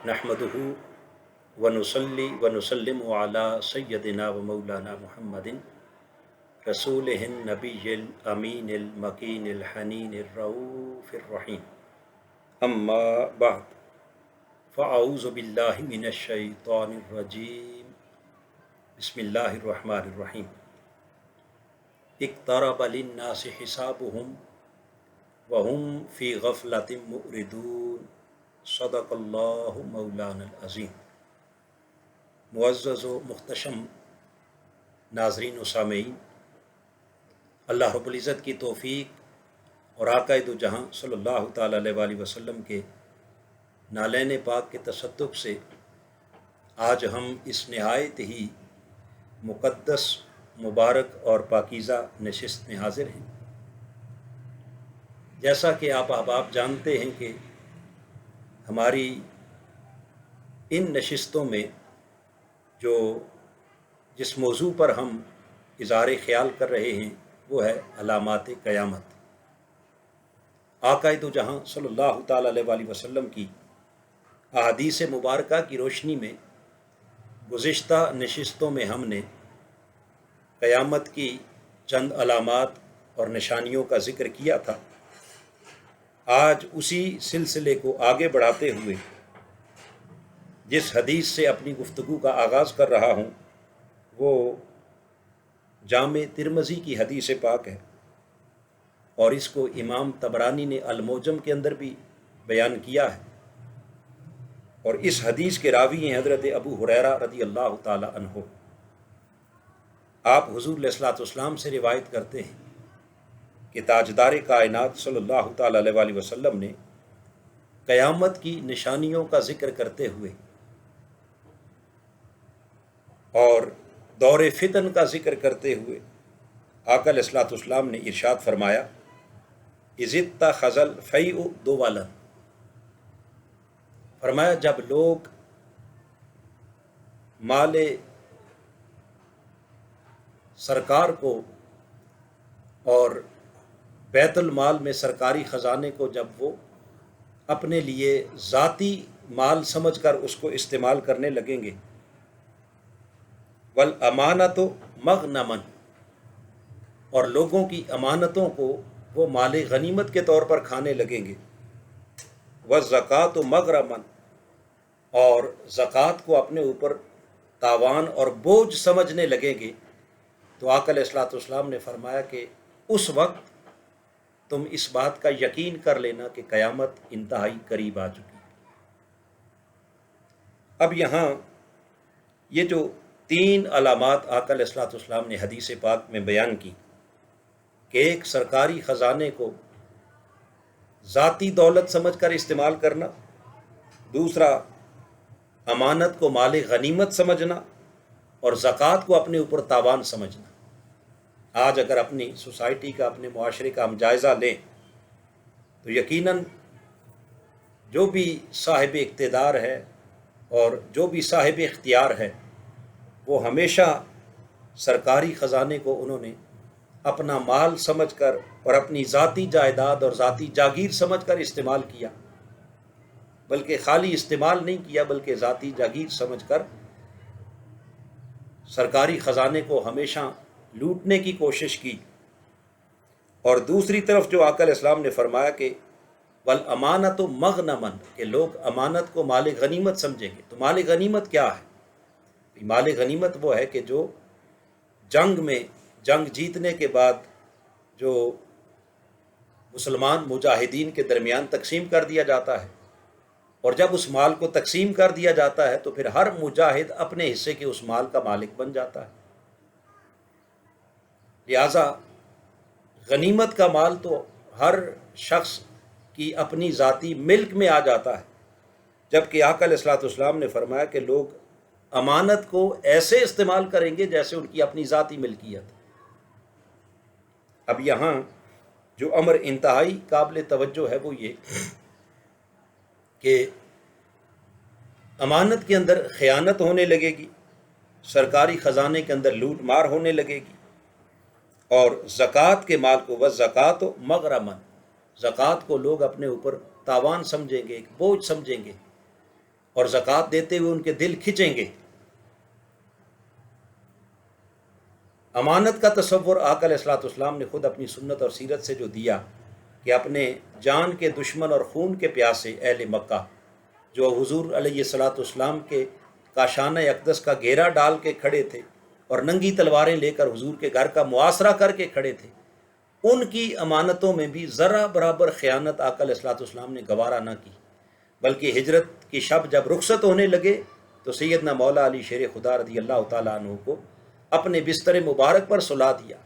نحمدہ ونصلی ونسلم علی سیدنا و مولانا محمد رسولہ النبی الامین المکین الحنین الرؤوف الرحیم، اما بعد فاعوذ باللہ من الشیطان الرجیم، بسم اللہ الرحمن الرحیم۔ اقترب للناس حسابهم وهم فی غفلۃ معرضون، صدق اللہ مولانا العظیم۔ معزز و محتشم ناظرین و سامعین، اللہ رب العزت کی توفیق اور آقا دو جہاں صلی اللہ تعالیٰ علیہ وآلہ وسلم کے نالین پاک کے تصدق سے آج ہم اس نہایت ہی مقدس، مبارک اور پاکیزہ نشست میں حاضر ہیں۔ جیسا کہ آپ احباب جانتے ہیں کہ ہماری ان نشستوں میں جس موضوع پر ہم اظہار خیال کر رہے ہیں وہ ہے علامات قیامت۔ آقا دو جہاں صلی اللہ تعالیٰ علیہ وآلہ وسلم کی احادیث مبارکہ کی روشنی میں گزشتہ نشستوں میں ہم نے قیامت کی چند علامات اور نشانیوں کا ذکر کیا تھا۔ آج اسی سلسلے کو آگے بڑھاتے ہوئے جس حدیث سے اپنی گفتگو کا آغاز کر رہا ہوں وہ جامع ترمذی کی حدیث پاک ہے، اور اس کو امام طبرانی نے المعجم کے اندر بھی بیان کیا ہے، اور اس حدیث کے راوی ہیں حضرت ابو ہریرہ رضی اللہ تعالی عنہ۔ آپ حضور علیہ الصلوۃ والسلام سے روایت کرتے ہیں کہ تاجدار کائنات صلی اللہ تعالی علیہ وآلہ وسلم نے قیامت کی نشانیوں کا ذکر کرتے ہوئے اور دور فتن کا ذکر کرتے ہوئے آقا علیہ الصلوۃ والسلام نے ارشاد فرمایا، اذ اتخذ الفیء دوالا، فرمایا جب لوگ مال سرکار کو اور بیت المال میں سرکاری خزانے کو جب وہ اپنے لیے ذاتی مال سمجھ کر اس کو استعمال کرنے لگیں گے، والامانۃ مغنما، اور لوگوں کی امانتوں کو وہ مال غنیمت کے طور پر کھانے لگیں گے، والزکوٰۃ مغرما، اور زکوٰۃ کو اپنے اوپر تاوان اور بوجھ سمجھنے لگیں گے، تو آقا علیہ الصلوۃ والسلام نے فرمایا کہ اس وقت تم اس بات کا یقین کر لینا کہ قیامت انتہائی قریب آ چکی ہے۔ اب یہاں یہ جو تین علامات آقا علیہ الصلوۃ والسلام نے حدیث پاک میں بیان کی کہ ایک سرکاری خزانے کو ذاتی دولت سمجھ کر استعمال کرنا، دوسرا امانت کو مال غنیمت سمجھنا، اور زکوٰۃ کو اپنے اوپر تاوان سمجھنا۔ آج اگر اپنی سوسائٹی کا، اپنے معاشرے کا ہم جائزہ لیں تو یقیناً جو بھی صاحب اقتدار ہے اور جو بھی صاحب اختیار ہے وہ ہمیشہ سرکاری خزانے کو انہوں نے اپنا مال سمجھ کر اور اپنی ذاتی جائیداد اور ذاتی جاگیر سمجھ کر استعمال کیا، بلکہ خالی استعمال نہیں کیا بلکہ ذاتی جاگیر سمجھ کر سرکاری خزانے کو ہمیشہ لوٹنے کی کوشش کی۔ اور دوسری طرف جو آقا علیہ السلام نے فرمایا کہ والامانۃ مغنما، کہ لوگ امانت کو مال غنیمت سمجھیں گے۔ تو مال غنیمت کیا ہے؟ مال غنیمت وہ ہے کہ جو جنگ جیتنے کے بعد جو مسلمان مجاہدین کے درمیان تقسیم کر دیا جاتا ہے، اور جب اس مال کو تقسیم کر دیا جاتا ہے تو پھر ہر مجاہد اپنے حصے کے اس مال کا مالک بن جاتا ہے۔ لہٰذا غنیمت کا مال تو ہر شخص کی اپنی ذاتی ملک میں آ جاتا ہے، جبکہ آقا علیہ الصلوۃ والسلام نے فرمایا کہ لوگ امانت کو ایسے استعمال کریں گے جیسے ان کی اپنی ذاتی ملکیت۔ اب یہاں جو امر انتہائی قابل توجہ ہے وہ یہ کہ امانت کے اندر خیانت ہونے لگے گی، سرکاری خزانے کے اندر لوٹ مار ہونے لگے گی، اور زکوٰۃ کے مال کو والزکوٰۃ مغرما، زکوٰۃ کو لوگ اپنے اوپر تاوان سمجھیں گے، ایک بوجھ سمجھیں گے، اور زکوٰۃ دیتے ہوئے ان کے دل کھنچیں گے۔ امانت کا تصور آقا علیہ الصلوۃ والسلام نے خود اپنی سنت اور سیرت سے جو دیا کہ اپنے جان کے دشمن اور خون کے پیاسے اہل مکہ جو حضور علیہ الصلوۃ والسلام کے کاشانہ اقدس کا گھیرا ڈال کے کھڑے تھے اور ننگی تلواریں لے کر حضور کے گھر کا محاصرہ کر کے کھڑے تھے، ان کی امانتوں میں بھی ذرا برابر خیانت آقا علیہ الصلوۃ والسلام نے گوارا نہ کی، بلکہ ہجرت کی شب جب رخصت ہونے لگے تو سیدنا مولا علی شیر خدا رضی اللہ تعالیٰ عنہ کو اپنے بستر مبارک پر سلا دیا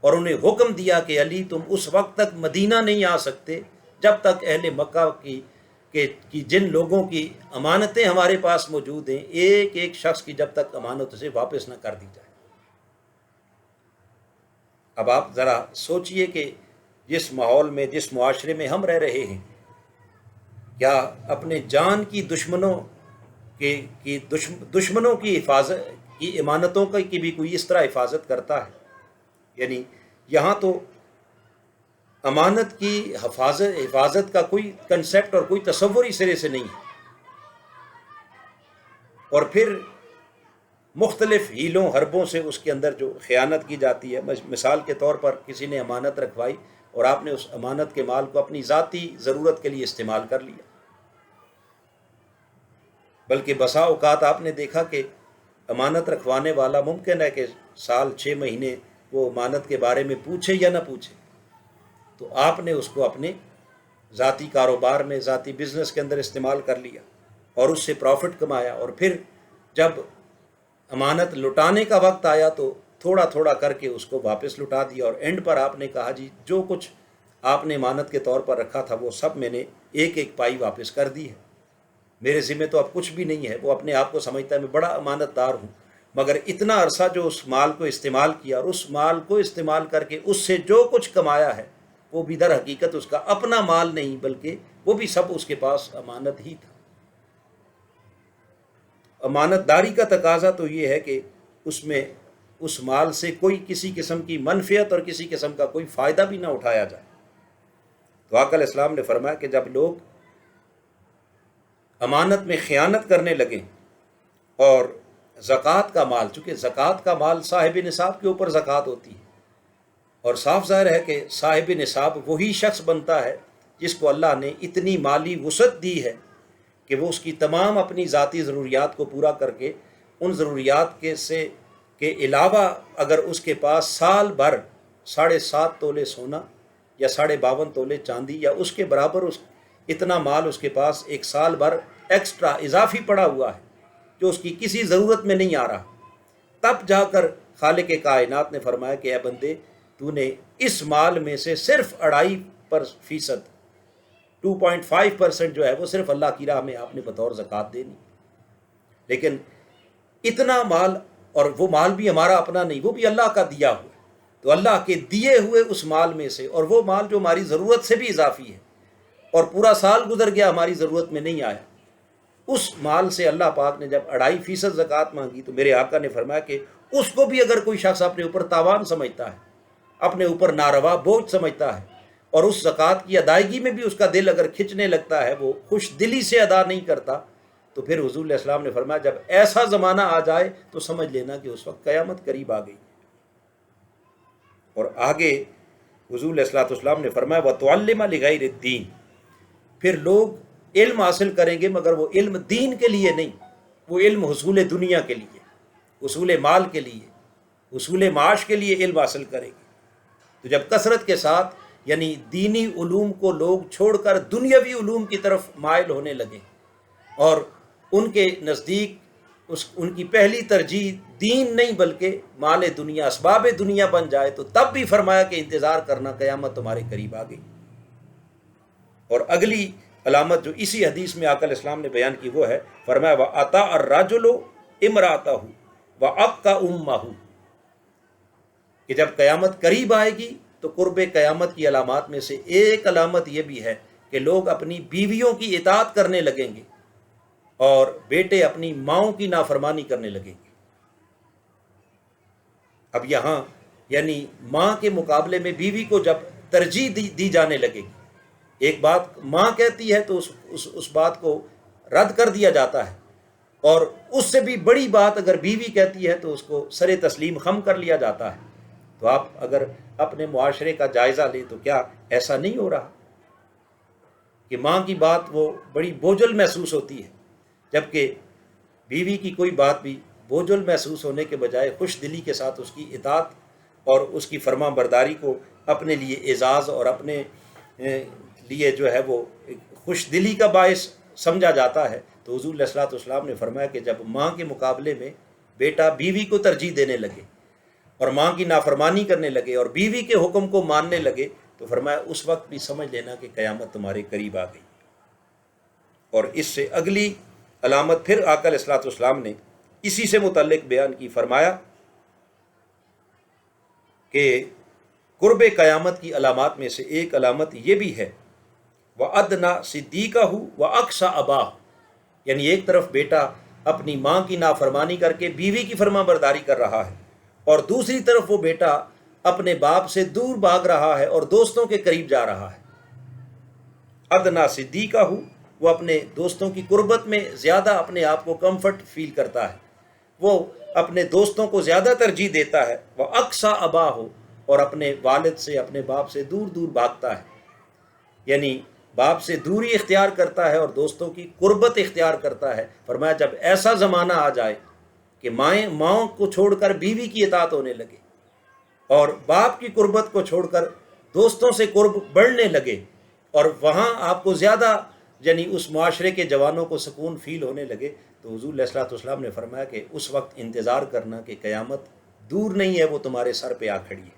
اور انہیں حکم دیا کہ علی تم اس وقت تک مدینہ نہیں آ سکتے جب تک اہل مکہ کی جن لوگوں کی امانتیں ہمارے پاس موجود ہیں ایک ایک شخص کی جب تک امانت سے واپس نہ کر دی جائے۔ اب آپ ذرا سوچئے کہ جس ماحول میں جس معاشرے میں ہم رہ رہے ہیں، کیا اپنے جان کی دشمنوں کی حفاظت کی امانتوں کی بھی کوئی اس طرح حفاظت کرتا ہے؟ یعنی یہاں تو امانت کی حفاظت کا کوئی کنسیپٹ اور کوئی تصور ہی سرے سے نہیں ہے، اور پھر مختلف ہیلوں حربوں سے اس کے اندر جو خیانت کی جاتی ہے۔ مثال کے طور پر کسی نے امانت رکھوائی اور آپ نے اس امانت کے مال کو اپنی ذاتی ضرورت کے لیے استعمال کر لیا، بلکہ بسا اوقات آپ نے دیکھا کہ امانت رکھوانے والا ممکن ہے کہ سال 6 مہینے وہ امانت کے بارے میں پوچھے یا نہ پوچھے، تو آپ نے اس کو اپنے ذاتی کاروبار میں ذاتی بزنس کے اندر استعمال کر لیا اور اس سے پروفٹ کمایا، اور پھر جب امانت لٹانے کا وقت آیا تو تھوڑا تھوڑا کر کے اس کو واپس لٹا دیا، اور اینڈ پر آپ نے کہا جی جو کچھ آپ نے امانت کے طور پر رکھا تھا وہ سب میں نے ایک ایک پائی واپس کر دی ہے، میرے ذمہ تو اب کچھ بھی نہیں ہے۔ وہ اپنے آپ کو سمجھتا ہے میں بڑا امانت دار ہوں، مگر اتنا عرصہ جو اس مال کو استعمال کیا اور اس مال کو استعمال کر کے اس سے جو کچھ کمایا ہے وہ بھی در حقیقت اس کا اپنا مال نہیں، بلکہ وہ بھی سب اس کے پاس امانت ہی تھا۔ امانت داری کا تقاضا تو یہ ہے کہ اس میں اس مال سے کوئی کسی قسم کی منفعت اور کسی قسم کا کوئی فائدہ بھی نہ اٹھایا جائے۔ تو آقا علیہ السلام نے فرمایا کہ جب لوگ امانت میں خیانت کرنے لگیں اور زکوٰۃ کا مال، چونکہ زکوٰۃ کا مال صاحب نصاب کے اوپر زکوٰۃ ہوتی ہے، اور صاف ظاہر ہے کہ صاحب نصاب وہی شخص بنتا ہے جس کو اللہ نے اتنی مالی وسعت دی ہے کہ وہ اس کی تمام اپنی ذاتی ضروریات کو پورا کر کے ان ضروریات کے علاوہ اگر اس کے پاس سال بھر 7.5 تولے سونا یا 52.5 تولے چاندی یا اس کے برابر اتنا مال اس کے پاس ایک سال بھر ایکسٹرا اضافی پڑا ہوا ہے جو اس کی کسی ضرورت میں نہیں آ رہا، تب جا کر خالق کائنات نے فرمایا کہ اے بندے تو نے اس مال میں سے صرف 2.5% 2.5% جو ہے وہ صرف اللہ کی راہ میں آپ نے بطور زکوٰۃ دینی، لیکن اتنا مال، اور وہ مال بھی ہمارا اپنا نہیں، وہ بھی اللہ کا دیا ہوا ہے، تو اللہ کے دیے ہوئے اس مال میں سے، اور وہ مال جو ہماری ضرورت سے بھی اضافی ہے اور پورا سال گزر گیا ہماری ضرورت میں نہیں آیا، اس مال سے اللہ پاک نے جب 2.5% زکوٰۃ مانگی تو میرے آقا نے فرمایا کہ اس کو بھی اگر کوئی شخص اپنے اوپر تاوان سمجھتا ہے، اپنے اوپر ناروا بوجھ سمجھتا ہے، اور اس زکوٰۃ کی ادائیگی میں بھی اس کا دل اگر کھنچنے لگتا ہے، وہ خوش دلی سے ادا نہیں کرتا، تو پھر حضور علیہ السلام نے فرمایا جب ایسا زمانہ آ جائے تو سمجھ لینا کہ اس وقت قیامت قریب آ گئی۔ اور آگے حضور علیہ السلام نے فرمایا وَتُعَلِّمَ لِغَيْرِ الدِّينِ، پھر لوگ علم حاصل کریں گے مگر وہ علم دین کے لیے نہیں، وہ علم حصول دنیا کے لیے، حصول مال کے لیے، حصول معاش کے لیے علم حاصل کریں گے۔ تو جب کثرت کے ساتھ یعنی دینی علوم کو لوگ چھوڑ کر دنیاوی علوم کی طرف مائل ہونے لگے اور ان کے نزدیک ان کی پہلی ترجیح دین نہیں بلکہ مال دنیا، اسباب دنیا بن جائے، تو تب بھی فرمایا کہ انتظار کرنا، قیامت تمہارے قریب آ گئی۔ اور اگلی علامت جو اسی حدیث میں آقا علیہ السلام نے بیان کی وہ ہے، فرمایا وَأَطَاعَ الرَّجُلُ امْرَأَتَهُ وَأَبْقَى أُمَّهُ، کہ جب قیامت قریب آئے گی تو قرب قیامت کی علامات میں سے ایک علامت یہ بھی ہے کہ لوگ اپنی بیویوں کی اطاعت کرنے لگیں گے اور بیٹے اپنی ماؤں کی نافرمانی کرنے لگیں گے۔ اب یہاں یعنی ماں کے مقابلے میں بیوی کو جب ترجیح دی جانے لگے گی، ایک بات ماں کہتی ہے تو اس بات کو رد کر دیا جاتا ہے، اور اس سے بھی بڑی بات اگر بیوی کہتی ہے تو اس کو سر تسلیم خم کر لیا جاتا ہے۔ تو آپ اگر اپنے معاشرے کا جائزہ لیں تو کیا ایسا نہیں ہو رہا کہ ماں کی بات وہ بڑی بوجھل محسوس ہوتی ہے، جبکہ بیوی کی کوئی بات بھی بوجھل محسوس ہونے کے بجائے خوش دلی کے ساتھ اس کی اطاعت اور اس کی فرما برداری کو اپنے لیے اعزاز اور اپنے لیے جو ہے وہ خوش دلی کا باعث سمجھا جاتا ہے۔ تو حضور علیہ الصلوۃ والسلام نے فرمایا کہ جب ماں کے مقابلے میں بیٹا بیوی کو ترجیح دینے لگے اور ماں کی نافرمانی کرنے لگے اور بیوی کے حکم کو ماننے لگے تو فرمایا اس وقت بھی سمجھ لینا کہ قیامت تمہارے قریب آ گئی۔ اور اس سے اگلی علامت پھر آقا علیہ الصلوۃ والسلام نے اسی سے متعلق بیان کی، فرمایا کہ قرب قیامت کی علامات میں سے ایک علامت یہ بھی ہے وَأَدْنَا صِدِّيقَهُ وَأَقْصَى أَبَاهُ، یعنی ایک طرف بیٹا اپنی ماں کی نافرمانی کر کے بیوی کی فرما برداری کر رہا ہے، اور دوسری طرف وہ بیٹا اپنے باپ سے دور بھاگ رہا ہے اور دوستوں کے قریب جا رہا ہے۔ ادنا صدیقہ، وہ اپنے دوستوں کی قربت میں زیادہ اپنے آپ کو کمفرٹ فیل کرتا ہے، وہ اپنے دوستوں کو زیادہ ترجیح دیتا ہے، وہ اقصا ابا ہو، اور اپنے والد سے اپنے باپ سے دور دور بھاگتا ہے، یعنی باپ سے دوری اختیار کرتا ہے اور دوستوں کی قربت اختیار کرتا ہے۔ فرمایا جب ایسا زمانہ آ جائے کہ ماں کو چھوڑ کر بیوی کی اطاعت ہونے لگے اور باپ کی قربت کو چھوڑ کر دوستوں سے قرب بڑھنے لگے، اور وہاں آپ کو زیادہ یعنی اس معاشرے کے جوانوں کو سکون فیل ہونے لگے، تو حضور علیہ الصلوۃ والسلام نے فرمایا کہ اس وقت انتظار کرنا کہ قیامت دور نہیں ہے، وہ تمہارے سر پہ آ کھڑی ہے۔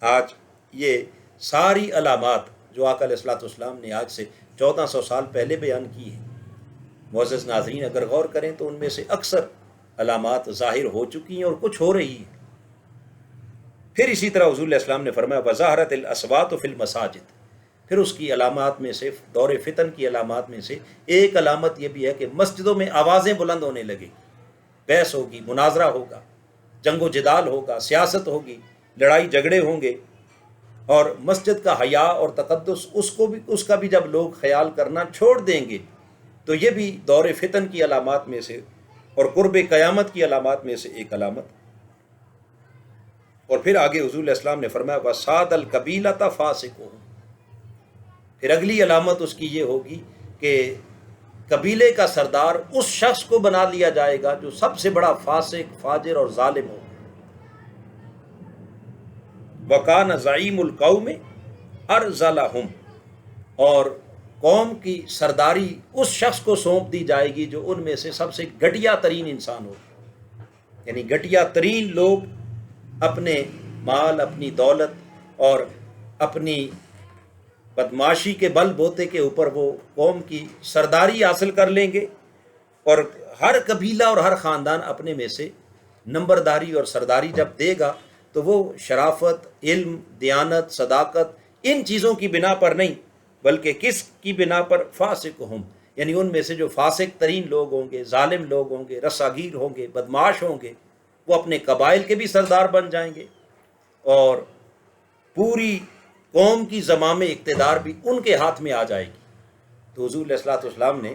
آج یہ ساری علامات جو آقا علیہ الصلوۃ والسلام نے آج سے 1400 سال پہلے بیان کی ہیں، معزز ناظرین اگر غور کریں تو ان میں سے اکثر علامات ظاہر ہو چکی ہیں اور کچھ ہو رہی ہیں۔ پھر اسی طرح حضور علیہ السلام نے فرمایا وَظَهَرَتِ الْأَصْوَاتُ فِي الْمَسَاجِدِ، پھر اس کی علامات میں سے، دور فتن کی علامات میں سے ایک علامت یہ بھی ہے کہ مسجدوں میں آوازیں بلند ہونے لگے، بحث ہوگی، مناظرہ ہوگا، جنگ و جدال ہوگا، سیاست ہوگی، لڑائی جھگڑے ہوں گے، اور مسجد کا حیا اور تقدس اس کا بھی جب لوگ خیال کرنا چھوڑ دیں گے تو یہ بھی دور فتن کی علامات میں سے اور قرب قیامت کی علامات میں سے ایک علامت۔ اور پھر آگے حضور علیہ السلام نے فرمایا وَسَادَ الْقَبِيلَةَ فَاسِقُهُمْ، پھر اگلی علامت اس کی یہ ہوگی کہ قبیلے کا سردار اس شخص کو بنا لیا جائے گا جو سب سے بڑا فاسق، فاجر اور ظالم ہو۔ وَكَانَ زَعِيمُ الْقَوْمِ أَرْذَلَهُمْ، اور قوم کی سرداری اس شخص کو سونپ دی جائے گی جو ان میں سے سب سے گھٹیا ترین انسان ہو، یعنی گھٹیا ترین لوگ اپنے مال، اپنی دولت اور اپنی بدماشی کے بل بوتے کے اوپر وہ قوم کی سرداری حاصل کر لیں گے، اور ہر قبیلہ اور ہر خاندان اپنے میں سے نمبرداری اور سرداری جب دے گا تو وہ شرافت، علم، دیانت، صداقت ان چیزوں کی بنا پر نہیں بلکہ کس کی بنا پر فاسق ہوں، یعنی ان میں سے جو فاسق ترین لوگ ہوں گے، ظالم لوگ ہوں گے، رساگیر ہوں گے، بدماش ہوں گے، وہ اپنے قبائل کے بھی سردار بن جائیں گے اور پوری قوم کی زمام اقتدار بھی ان کے ہاتھ میں آ جائے گی۔ تو حضور علیہ الصلوۃ والسلام نے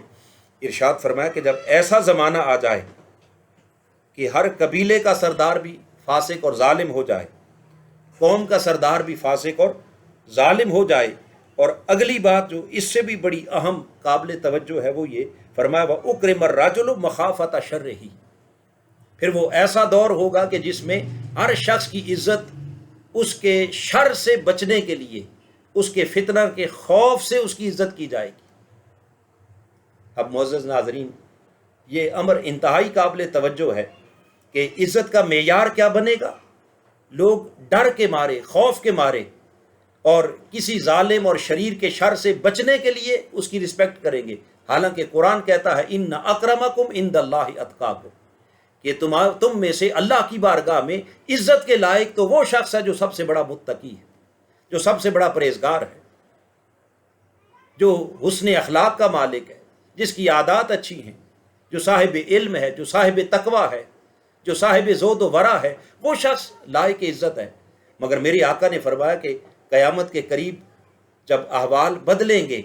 ارشاد فرمایا کہ جب ایسا زمانہ آ جائے کہ ہر قبیلے کا سردار بھی فاسق اور ظالم ہو جائے، قوم کا سردار بھی فاسق اور ظالم ہو جائے، اور اگلی بات جو اس سے بھی بڑی اہم قابل توجہ ہے وہ یہ فرمایا وَأُكْرِمَ الرَّجُلُ مَخَافَةَ شَرِّهِ، پھر وہ ایسا دور ہوگا کہ جس میں ہر شخص کی عزت اس کے شر سے بچنے کے لیے، اس کے فتنہ کے خوف سے اس کی عزت کی جائے گی۔ اب معزز ناظرین یہ امر انتہائی قابل توجہ ہے کہ عزت کا معیار کیا بنے گا۔ لوگ ڈر کے مارے، خوف کے مارے اور کسی ظالم اور شریر کے شر سے بچنے کے لیے اس کی رسپیکٹ کریں گے، حالانکہ قرآن کہتا ہے ان اکرمکم عند اللہ اتقاکم، کہ تم میں سے اللہ کی بارگاہ میں عزت کے لائق تو وہ شخص ہے جو سب سے بڑا متقی ہے، جو سب سے بڑا پرہیزگار ہے، جو حسن اخلاق کا مالک ہے، جس کی عادات اچھی ہیں، جو صاحب علم ہے، جو صاحب تقوی ہے، جو صاحب زہد و ورع ہے، وہ شخص لائق عزت ہے۔ مگر میرے آقا نے فرمایا کہ قیامت کے قریب جب احوال بدلیں گے،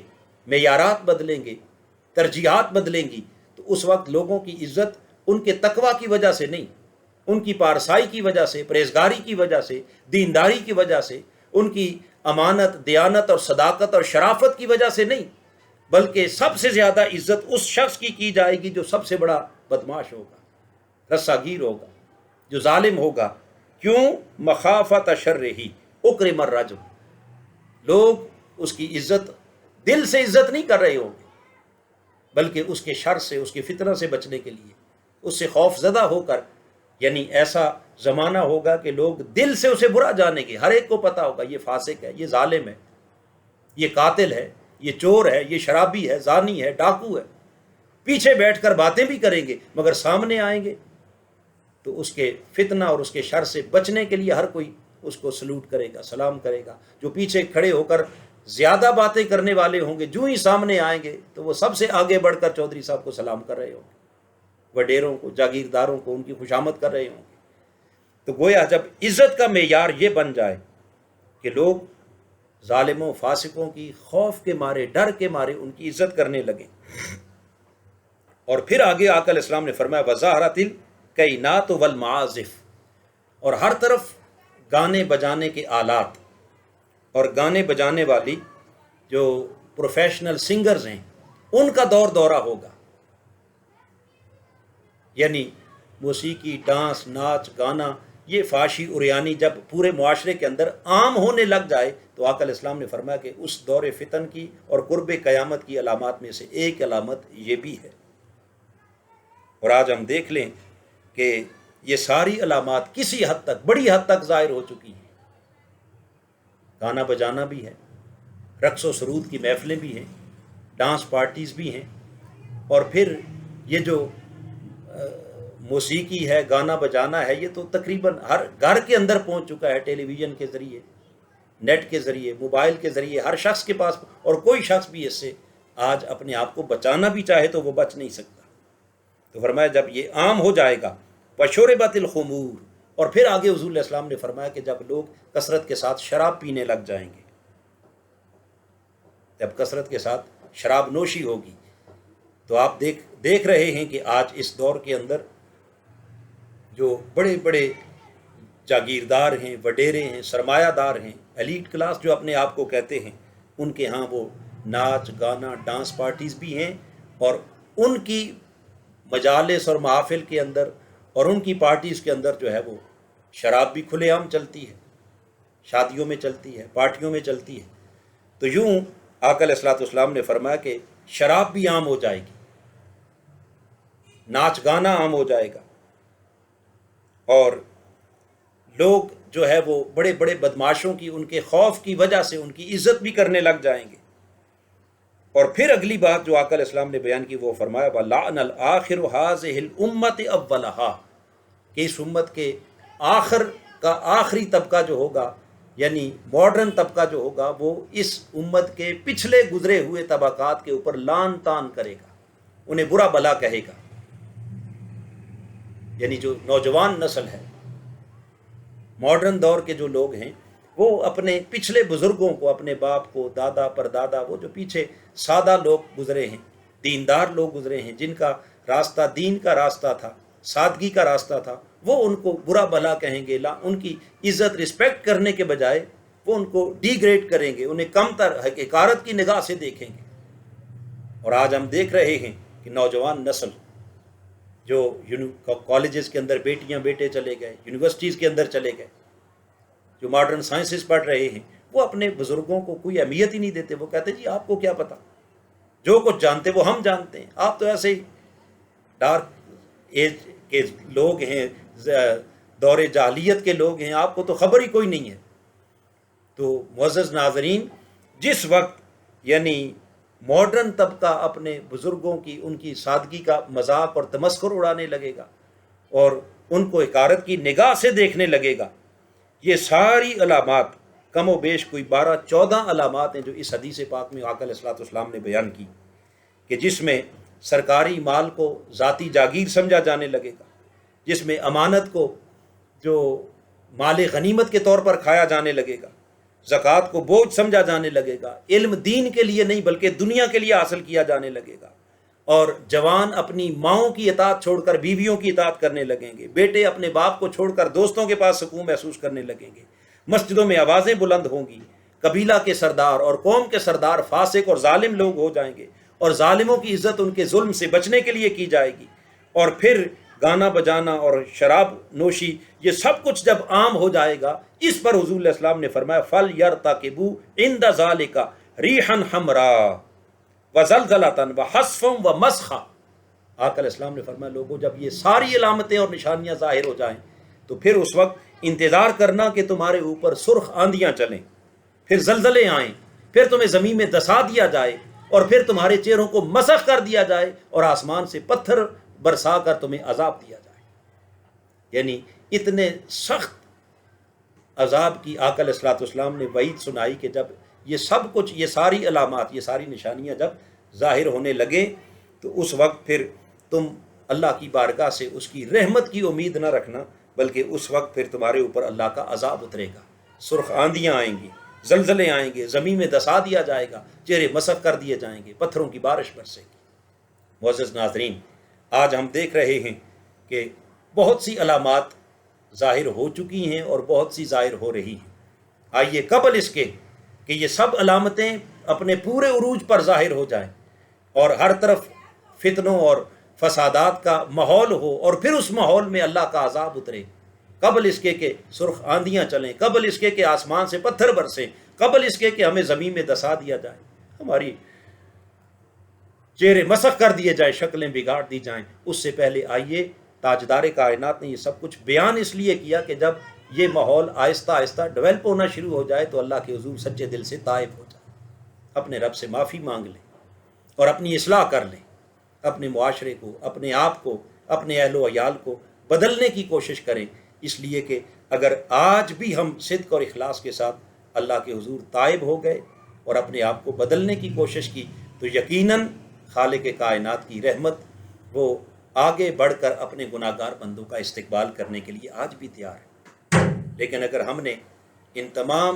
معیارات بدلیں گے، ترجیحات بدلیں گی، تو اس وقت لوگوں کی عزت ان کے تقوی کی وجہ سے نہیں، ان کی پارسائی کی وجہ سے، پرہیزگاری کی وجہ سے، دینداری کی وجہ سے، ان کی امانت، دیانت اور صداقت اور شرافت کی وجہ سے نہیں، بلکہ سب سے زیادہ عزت اس شخص کی جائے گی جو سب سے بڑا بدماش ہوگا، رساگیر ہوگا، جو ظالم ہوگا۔ کیوں؟ مخافت شرہ اکرم الرجم، لوگ اس کی عزت دل سے عزت نہیں کر رہے ہوں گے، بلکہ اس کے شر سے، اس کے فتنہ سے بچنے کے لیے، اس سے خوف زدہ ہو کر، یعنی ایسا زمانہ ہوگا کہ لوگ دل سے اسے برا جانیں گے، ہر ایک کو پتا ہوگا یہ فاسق ہے، یہ ظالم ہے، یہ قاتل ہے، یہ چور ہے، یہ شرابی ہے، زانی ہے، ڈاکو ہے۔ پیچھے بیٹھ کر باتیں بھی کریں گے مگر سامنے آئیں گے تو اس کے فتنہ اور اس کے شر سے بچنے کے لیے ہر کوئی اس کو سلوٹ کرے گا، سلام کرے گا۔ جو پیچھے کھڑے ہو کر زیادہ باتیں کرنے والے ہوں گے، جو ہی سامنے آئیں گے تو وہ سب سے آگے بڑھ کر چودھری صاحب کو سلام کر رہے ہوں گے، وڈیروں کو، جاگیرداروں کو ان کی خوشامد کر رہے ہوں گے۔ تو گویا جب عزت کا معیار یہ بن جائے کہ لوگ ظالموں، فاسقوں کی خوف کے مارے، ڈر کے مارے ان کی عزت کرنے لگے، اور پھر آگے آقا علیہ السلام نے فرمایا وَظَهَرَتِ الْكَيْنَاتُ وَالْمَعَازِفُ، اور ہر طرف گانے بجانے کے آلات اور گانے بجانے والی جو پروفیشنل سنگرز ہیں ان کا دور دورہ ہوگا، یعنی موسیقی، ڈانس، ناچ، گانا، یہ فحاشی اریانی جب پورے معاشرے کے اندر عام ہونے لگ جائے تو آقا علیہ السلام نے فرمایا کہ اس دور فتن کی اور قرب قیامت کی علامات میں سے ایک علامت یہ بھی ہے۔ اور آج ہم دیکھ لیں کہ یہ ساری علامات کسی حد تک، بڑی حد تک ظاہر ہو چکی ہیں۔ گانا بجانا بھی ہے، رقص و سرود کی محفلیں بھی ہیں، ڈانس پارٹیز بھی ہیں، اور پھر یہ جو موسیقی ہے، گانا بجانا ہے، یہ تو تقریباً ہر گھر کے اندر پہنچ چکا ہے، ٹیلی ویژن کے ذریعے، نیٹ کے ذریعے، موبائل کے ذریعے، ہر شخص کے پاس، اور کوئی شخص بھی اس سے آج اپنے آپ کو بچانا بھی چاہے تو وہ بچ نہیں سکتا۔ تو فرمایا جب یہ عام ہو جائے گا، وَشُرِبَتِ الْخُمُورُ، اور پھر آگے حضور علیہ السلام نے فرمایا کہ جب لوگ کثرت کے ساتھ شراب پینے لگ جائیں گے، جب کثرت کے ساتھ شراب نوشی ہوگی، تو آپ دیکھ رہے ہیں کہ آج اس دور کے اندر جو بڑے بڑے جاگیردار ہیں، وڈیرے ہیں، سرمایہ دار ہیں، ایلیٹ کلاس جو اپنے آپ کو کہتے ہیں، ان کے ہاں وہ ناچ، گانا، ڈانس پارٹیز بھی ہیں، اور ان کی مجالس اور محافل کے اندر اور ان کی پارٹیز کے اندر جو ہے وہ شراب بھی کھلے عام چلتی ہے، شادیوں میں چلتی ہے، پارٹیوں میں چلتی ہے۔ تو یوں آقا علیہ الصلوۃ والسلام نے فرمایا کہ شراب بھی عام ہو جائے گی، ناچ گانا عام ہو جائے گا، اور لوگ جو ہے وہ بڑے بڑے بدماشوں کی، ان کے خوف کی وجہ سے ان کی عزت بھی کرنے لگ جائیں گے۔ اور پھر اگلی بات جو آقا علیہ السلام نے بیان کی وہ فرمایا وَلَعْنَ الْآخِرُ هَٰذِهِ الْأُمَّةِ أَوَّلَهَا، کہ اس امت کے آخر کا آخری طبقہ جو ہوگا، یعنی ماڈرن طبقہ جو ہوگا، وہ اس امت کے پچھلے گزرے ہوئے طبقات کے اوپر لان تان کرے گا، انہیں برا بھلا کہے گا۔ یعنی جو نوجوان نسل ہے، ماڈرن دور کے جو لوگ ہیں، وہ اپنے پچھلے بزرگوں کو، اپنے باپ کو، دادا پردادا، وہ جو پیچھے سادہ لوگ گزرے ہیں، دیندار لوگ گزرے ہیں، جن کا راستہ دین کا راستہ تھا، سادگی کا راستہ تھا، وہ ان کو برا بھلا کہیں گے، ان کی عزت رسپیکٹ کرنے کے بجائے وہ ان کو ڈی گریڈ کریں گے، انہیں کم تر حقارت کی نگاہ سے دیکھیں گے۔ اور آج ہم دیکھ رہے ہیں کہ نوجوان نسل جو کالجز کے اندر بیٹیاں بیٹے چلے گئے، یونیورسٹیز کے اندر چلے گئے، جو ماڈرن سائنسز پڑھ رہے ہیں، وہ اپنے بزرگوں کو کوئی اہمیت ہی نہیں دیتے۔ وہ کہتے جی آپ کو کیا پتا، جو کچھ جانتے وہ ہم جانتے ہیں، آپ تو ایسے ہی ڈارک ایج کے لوگ ہیں، دور جاہلیت کے لوگ ہیں، آپ کو تو خبر ہی کوئی نہیں ہے۔ تو معزز ناظرین، جس وقت یعنی ماڈرن طبقہ اپنے بزرگوں کی، ان کی سادگی کا مذاق اور تمسخر اڑانے لگے گا اور ان کو حقارت کی نگاہ سے دیکھنے لگے گا، یہ ساری علامات کم و بیش کوئی 12-14 علامات ہیں جو اس حدیث پاک میں آقا علیہ الصلوۃ والسلام نے بیان کی، کہ جس میں سرکاری مال کو ذاتی جاگیر سمجھا جانے لگے گا، جس میں امانت کو جو مال غنیمت کے طور پر کھایا جانے لگے گا، زکوٰۃ کو بوجھ سمجھا جانے لگے گا، علم دین کے لیے نہیں بلکہ دنیا کے لیے حاصل کیا جانے لگے گا، اور جوان اپنی ماؤں کی اطاعت چھوڑ کر بیویوں کی اطاعت کرنے لگیں گے، بیٹے اپنے باپ کو چھوڑ کر دوستوں کے پاس سکون محسوس کرنے لگیں گے، مسجدوں میں آوازیں بلند ہوں گی، قبیلہ کے سردار اور قوم کے سردار فاسق اور ظالم لوگ ہو جائیں گے، اور ظالموں کی عزت ان کے ظلم سے بچنے کے لیے کی جائے گی، اور پھر گانا بجانا اور شراب نوشی یہ سب کچھ جب عام ہو جائے گا، اس پر حضور علیہ السلام نے فرمایا فَلْيَرْتَقِبُوا عِنْدَ ذَلِكَ رِيحًا حَمْرَا وَزَلْزَلَةً وَحَصْفًا وَمَسْخًا۔ آقا علیہ السلام نے فرمایا لوگوں جب یہ ساری علامتیں اور نشانیاں ظاہر ہو جائیں تو پھر اس وقت انتظار کرنا کہ تمہارے اوپر سرخ آندیاں چلیں، پھر زلزلے آئیں، پھر تمہیں زمین میں دسا دیا جائے، اور پھر تمہارے چہروں کو مسخ کر دیا جائے، اور آسمان سے پتھر برسا کر تمہیں عذاب دیا جائے۔ یعنی اتنے سخت عذاب کی آقا علیہ الصلوۃ والسلام نے وعید سنائی کہ جب یہ سب کچھ، یہ ساری علامات، یہ ساری نشانیاں جب ظاہر ہونے لگیں تو اس وقت پھر تم اللہ کی بارگاہ سے اس کی رحمت کی امید نہ رکھنا، بلکہ اس وقت پھر تمہارے اوپر اللہ کا عذاب اترے گا، سرخ آندیاں آئیں گی، زلزلے آئیں گے، زمین میں دسا دیا جائے گا، چہرے مسخ کر دیے جائیں گے، پتھروں کی بارش برسے گی۔ معزز ناظرین، آج ہم دیکھ رہے ہیں کہ بہت سی علامات ظاہر ہو چکی ہیں اور بہت سی ظاہر ہو رہی ہیں۔ آئیے قبل اس کے کہ یہ سب علامتیں اپنے پورے عروج پر ظاہر ہو جائیں اور ہر طرف فتنوں اور فسادات کا ماحول ہو، اور پھر اس ماحول میں اللہ کا عذاب اترے، قبل اس کے کہ سرخ آندیاں چلیں، قبل اس کے کہ آسمان سے پتھر برسیں، قبل اس کے کہ ہمیں زمین میں دسا دیا جائے، ہماری چہرے مسخ کر دیے جائے، شکلیں بگاڑ دی جائیں، اس سے پہلے آئیے تاجدار کائنات نے یہ سب کچھ بیان اس لیے کیا کہ جب یہ ماحول آہستہ آہستہ ڈیولپ ہونا شروع ہو جائے تو اللہ کے حضور سچے دل سے تائب ہو جائے، اپنے رب سے معافی مانگ لیں اور اپنی اصلاح کر لیں، اپنے معاشرے کو، اپنے آپ کو، اپنے اہل و عیال کو بدلنے کی کوشش کریں، اس لیے کہ اگر آج بھی ہم صدق اور اخلاص کے ساتھ اللہ کے حضور تائب ہو گئے اور اپنے آپ کو بدلنے کی کوشش کی تو یقیناً خالق کائنات کی رحمت وہ آگے بڑھ کر اپنے گناہگار بندوں کا استقبال کرنے کے لیے آج بھی تیار ہے۔ لیکن اگر ہم نے ان تمام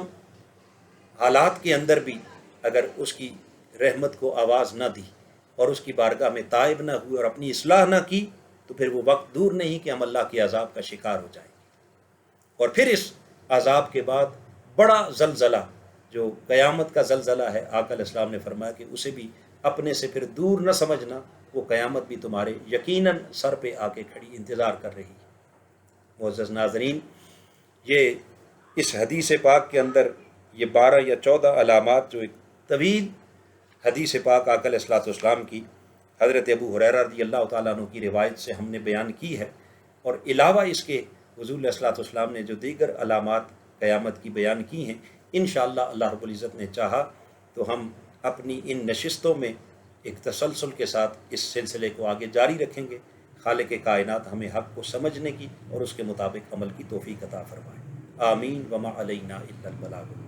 حالات کے اندر بھی اگر اس کی رحمت کو آواز نہ دی اور اس کی بارگاہ میں تائب نہ ہوئے اور اپنی اصلاح نہ کی تو پھر وہ وقت دور نہیں کہ ہم اللہ کے عذاب کا شکار ہو جائیں گے، اور پھر اس عذاب کے بعد بڑا زلزلہ جو قیامت کا زلزلہ ہے، آقا علیہ السلام نے فرمایا کہ اسے بھی اپنے سے پھر دور نہ سمجھنا، وہ قیامت بھی تمہارے یقیناً سر پہ آ کے کھڑی انتظار کر رہی ہے۔ معزز ناظرین، یہ اس حدیث پاک کے اندر یہ 12 یا 14 علامات جو ایک طویل حدیث پاک آقا علیہ الصلوۃ والسلام کی حضرت ابو ہریرہ رضی اللہ تعالیٰ عنہ کی روایت سے ہم نے بیان کی ہے، اور علاوہ اس کے حضور علیہ الصلوۃ والسلام نے جو دیگر علامات قیامت کی بیان کی ہیں، انشاءاللہ اللہ رب العزت نے چاہا تو ہم اپنی ان نشستوں میں ایک تسلسل کے ساتھ اس سلسلے کو آگے جاری رکھیں گے۔ خالق کائنات ہمیں حق کو سمجھنے کی اور اس کے مطابق عمل کی توفیق عطا فرمائے۔ آمین وما علینا الا البلاغ۔